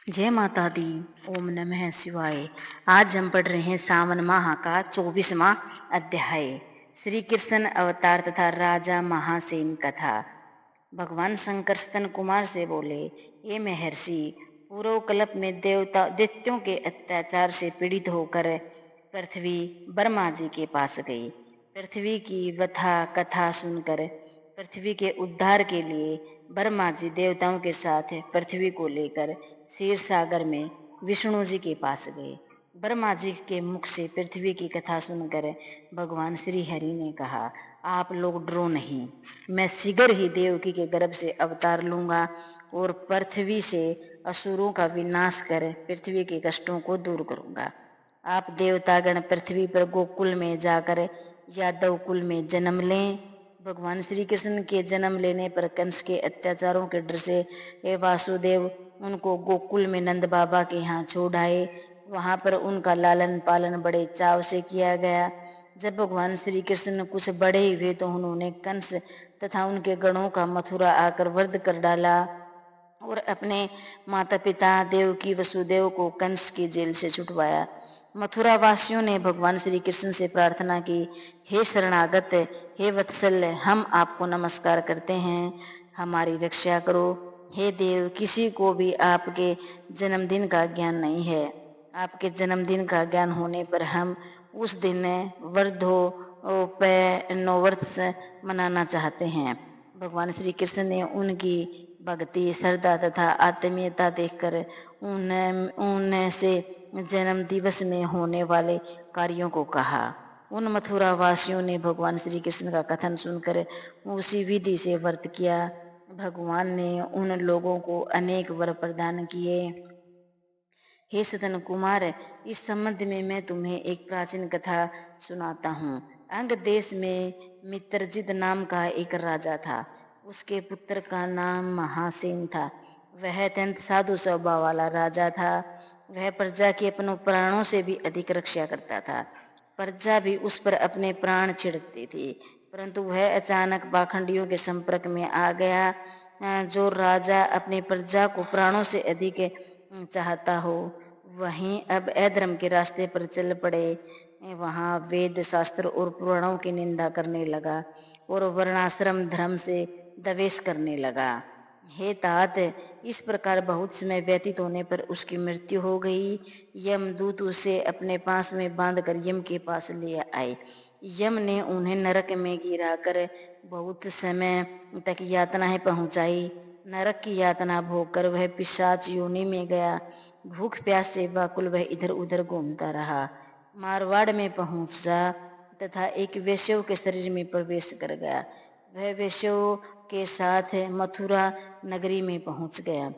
जय माता दी। ओम नमः शिवाय। आज हम पढ़ रहे हैं सावन माह का 24वां अध्याय, श्री कृष्ण अवतार तथा राजा महासेन कथा। भगवान शंकर स्तन कुमार से बोले, ये महर्षि, पूर्व कल्प में देवता दैत्यों के अत्याचार से पीड़ित होकर पृथ्वी ब्रह्मा जी के पास गई। पृथ्वी की व्यथा कथा सुनकर पृथ्वी के उद्धार के लिए ब्रह्मा जी देवताओं के साथ पृथ्वी को लेकर क्षीर सागर में विष्णु जी के पास गए। ब्रह्मा जी के मुख से पृथ्वी की कथा सुनकर भगवान श्री हरि ने कहा, आप लोग डरो नहीं, मैं शीघ्र ही देवकी के गर्भ से अवतार लूंगा और पृथ्वी से असुरों का विनाश कर पृथ्वी के कष्टों को दूर करूंगा। आप देवतागण पृथ्वी पर गोकुल में जाकर यादव कुल में जन्म लें। भगवान श्री कृष्ण के जन्म लेने पर कंस के अत्याचारों के डर से हे वासुदेव उनको गोकुल में नंद बाबा के यहाँ छोड़ आए। वहां पर उनका लालन पालन बड़े चाव से किया गया। जब भगवान श्री कृष्ण कुछ बड़े हुए तो उन्होंने कंस तथा उनके गणों का मथुरा आकर वध कर डाला और अपने माता पिता देवकी वसुदेव को कंस की जेल से छुटवाया। मथुरा वासियों ने भगवान श्री कृष्ण से प्रार्थना की, हे शरणागत, हे वत्सल, हम आपको नमस्कार करते हैं, हमारी रक्षा करो। हे देव, किसी को भी आपके जन्मदिन का ज्ञान नहीं है। आपके जन्मदिन का ज्ञान होने पर हम उस दिन नववर्ष मनाना चाहते हैं। भगवान श्री कृष्ण ने उनकी भक्ति, श्रद्धा तथा आत्मीयता देखकर उनसे जन्म दिवस में होने वाले कार्यों को कहा। उन मथुरा वासियों ने भगवान श्री कृष्ण का कथन सुनकर उसी विधि से व्रत किया। भगवान ने उन लोगों को अनेक वर प्रदान किए। हे सतन कुमार, इस संबंध में मैं तुम्हें एक प्राचीन कथा सुनाता हूँ। अंग देश में मित्रजित नाम का एक राजा था। उसके पुत्र का नाम महासेन था। वह अत्यंत साधु स्वभाव वाला राजा था। वह प्रजा की अपनों प्राणों से भी अधिक रक्षा करता था। प्रजा भी उस पर अपने प्राण छिड़कती थी, परंतु वह अचानक पाखंडियों के संपर्क में आ गया। जो राजा अपने प्रजा को प्राणों से अधिक चाहता हो, वहीं अब अधर्म के रास्ते पर चल पड़े। वहां वेद शास्त्र और पुराणों की निंदा करने लगा और वर्णाश्रम धर्म से द्वेष करने लगा। हे तात, इस प्रकार बहुत समय व्यतीत होने पर उसकी मृत्यु हो गई। यमदूत उसे अपने पास में बांधकर यम के पास ले आए। यम ने उन्हें नरक में गिराकर बहुत समय तक यातनाएं पहुंचाई। नरक की यातना भोगकर वह पिशाच योनि में गया। भूख प्यास से व्याकुल वह इधर उधर घूमता रहा। मारवाड़ में पहुंचा तथा एक वेश्या के शरीर में प्रवेश कर गया। वह वेश्या के साथ मथुरा नगरी में पहुंच गया।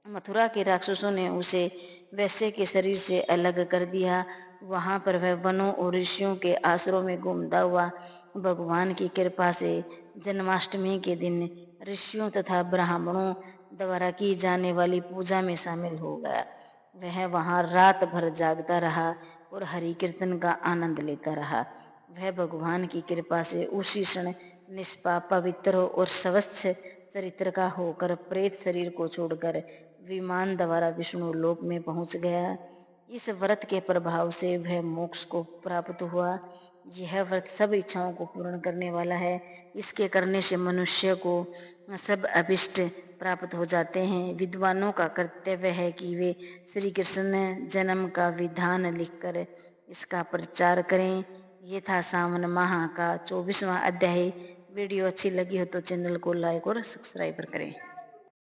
मथुरा के राक्षसों ने उसे वैश्य के शरीर से अलग कर दिया। वहां पर वह वनों और ऋषियों के आश्रमों में घूमता हुआ भगवान की कृपा से जन्माष्टमी के दिन ऋषियों तथा ब्राह्मणों द्वारा की जाने वाली पूजा में शामिल हो गया। वह वहां रात भर जागता रहा और हरि कीर्तन का आनंद लेता रहा। वह भगवान की कृपा से उसी क्षण निष्पाप, पवित्र और स्वच्छ चरित्र का होकर प्रेत शरीर को छोड़कर विमान द्वारा विष्णु लोक में पहुंच गया। इस व्रत के प्रभाव से वह मोक्ष को प्राप्त हुआ। यह व्रत सब इच्छाओं को पूर्ण करने वाला है। इसके करने से मनुष्य को सब अभिष्ट प्राप्त हो जाते हैं। विद्वानों का कर्तव्य है कि वे श्री कृष्ण जन्म का विधान लिखकर इसका प्रचार करें। ये था सावन माह का 24वां अध्याय। वीडियो अच्छी लगी हो तो चैनल को लाइक और सब्सक्राइब करें।